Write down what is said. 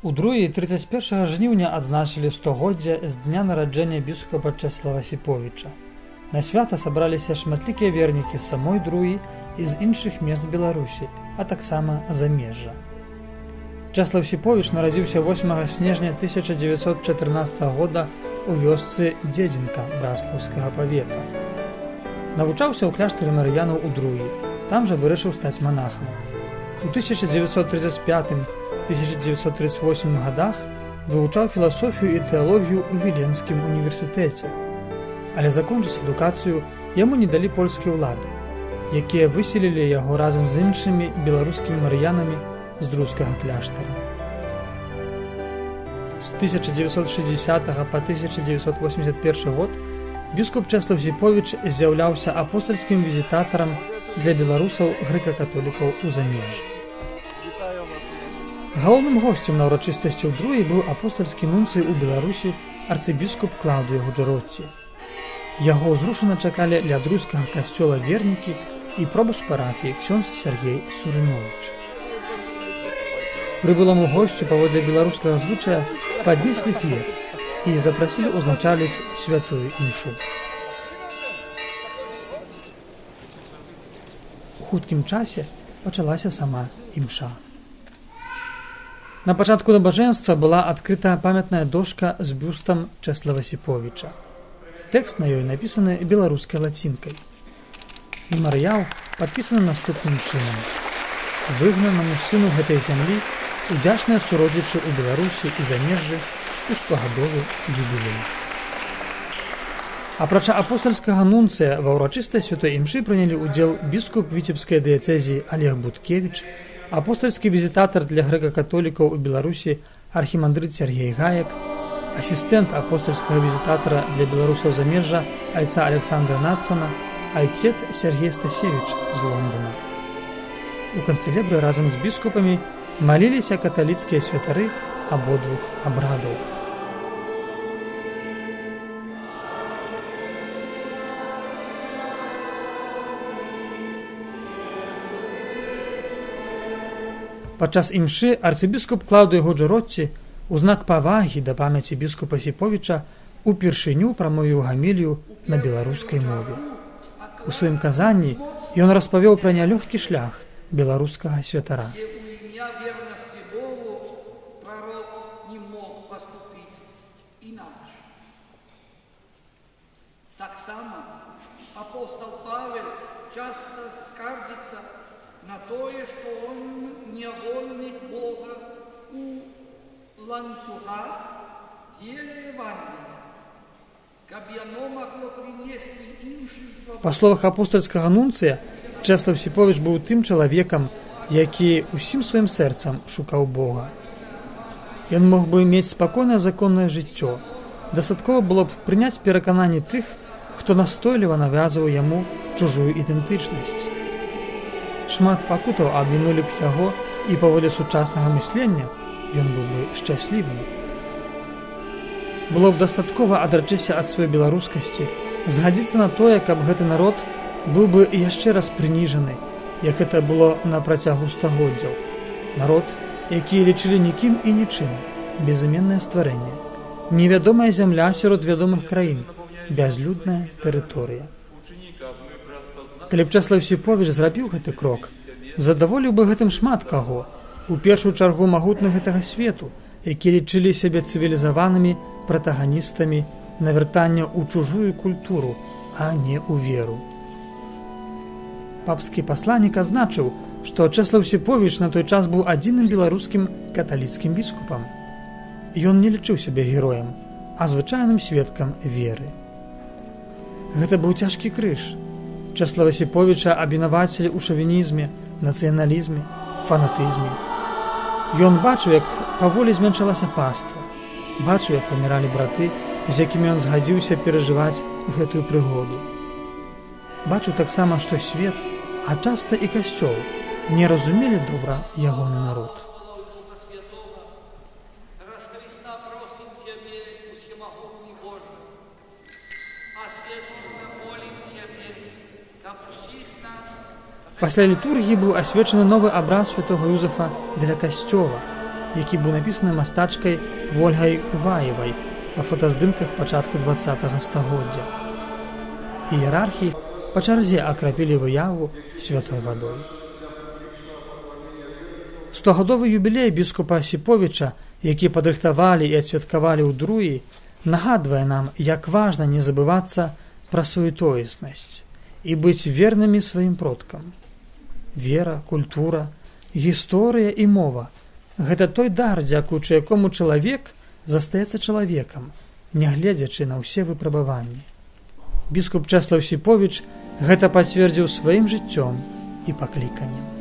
У другі 31 жніўня адзначылі 100годдзе з дня нараджэння біскупа Чэслава Сіповіча. На свята сабраліся шматлікія вернікі з самой Друі і з іншых мест Беларусі, а таксама замежжа. Чэслав Сіповіч нарадзіўся 8 снежня 1914 года у вёсцы Дзедзінка Браслаўскага павета. Навучаўся ў кляштары марыянаў у Друі, там жа вырашыў стаць манахам. У 1935-1938 годах вывучаў філасофію і тэалогію ў Віленскім універсітэце. Але закончыць адукацыю яму не далі польскія ўлады, якія выселілі яго разам з іншымі беларускімі марыянамі з друзскага кляштара. З 1960 па 1981 год біскуп Чэслав Сіповіч з'яўляўся апостальскім візітатарам для беларусаў грэка-католікаў у замежжы. Галоўным госцем на ўрачыстасці ў Друі быў апостальскі нунцый у Беларусі арцыбіскуп Клаўдыё Гуджаротці. Яго ўзрушана чакалі ля друзскага касцёла вернікі і пробашч парафіі ксёндз Сяргей Сурыновіч. Прыбыламу госцю паводле беларускага звычая паднеслі хлеб і запрасілі ўзначаліць святую імшу. У хуткім часе пачалася сама імша. На пачатку набажэнства была адкрыта памятная дошка з бюстам Чэслава Сіповіча. Тэкст на ёй напісаны беларускай лацінкай. Мемарыял падпісаны наступным чынам. Выгнанаму сыну гэтай зямлі удзячныя суродзічы ў Беларусі і замежжы ў 100гадовы юбілей. Апрача апостальскага нунцыя ва ўрачыстай святой імшы прынялі ўдзел біскуп віцебскай дыяцэзіі Олег Буткевіч, апостальскі візітатар для грэка-католікаў у Беларусі архімандрыт Сергей Гаек, асістэнт апостальскага візітатара для беларусаў замежжа айца Александра Нацана, айцец Сергей Стасевіч з Лондона. У канцылебры разам з біскупамі маліліся каталіцкія святары абодвух абрадаў. Падчас імшы арцыбіскуп Клаўдыё Гуджаротці у знак павагі да памяці біскупа Сіповіча упершыню прамовіў гамілію на беларускай мове. У сваім казанні ён распавёў пра нялёгкі шлях беларускага святара. Так само апостол Павел часто скардится на тое, что он невольник Бога у ланцуга деле Евангелия, каб яно могло принести іншым свободу. Па словах апостальскага нунцыя, Чэслав Сіповіч быў тым чалавекам, які ўсім сваім сэрцам шукаў Бога. Ён мог бы мець спакойнае законнае жыццё. Дастаткова было б прыняць перакананні тых, хто настойліва навязваў яму чужую ідэнтычнасць. Шмат пакутаў абмінулі б яго, і паводле сучаснага мыслення ён быў бы шчаслівым. Было б дастаткова адрачыся ад сваёй беларускасці, згадзіцца на тое, каб гэты народ быў бы яшчэ раз прыніжаны, як гэта было на працягу стагоддзяў. Народ, які лічылі нікім і нічым, безыменнае стварэнне, невядомая зямля сярод вядомых краін, бязлюдная тэрыторыя. Калі б Чэслав Сіповіч зрабіў гэты крок, задаволіў бы гэтым шмат каго, у першую чаргу магутных гэтага свету, які лічылі сябе цывілізаванымі пратаганістамі навяртання ў чужую культуру, а не ў веру. Папскі пасланнік адзначыў, што Чэслав Сіповіч на той час быў адзіным беларускім каталіцкім біскупам. Ён не лічыў сябе героем, а звычайным сведкам веры. Гэта быў цяжкі крыж. Чэслава Сіповіча абвінавацілі ў шавінізме, нацыяналізме, фанатызме. Ён бачыў, як паволі змяншалася паства, бачыў, як паміралі браты, з якімі ён згадзіўся перажываць гэтую прыгоду. Бачыў таксама, што свет, а часта і касцёл, не разумелі добра ягоны народ. Пасля літургіі быў асвечаны новы абраз святого Юзефа для касцёла. які быў напісаны мастачкай Вольгай Куваевай па фотаздымках пачатку 20-го стагоддзя. Іерархі па чарзе акрапілі выяву святой вадой. 100-гадовы юбілей біскупа Асіповіча, які падрыхтавалі і адсвяткавалі ў Друі, нагадвае нам, як важна не забывацца пра сваю тоеснасць і быць вернымі сваім продкам. Вера, культура, гісторыя і мова – гэта той дар, дзякуючы якому чалавек застаецца чалавекам, нягледзячы на ўсе выпрабаванні. Біскуп Чэслаў Сіповіч гэта пацвердзіў сваім жыццём і пакліканнем.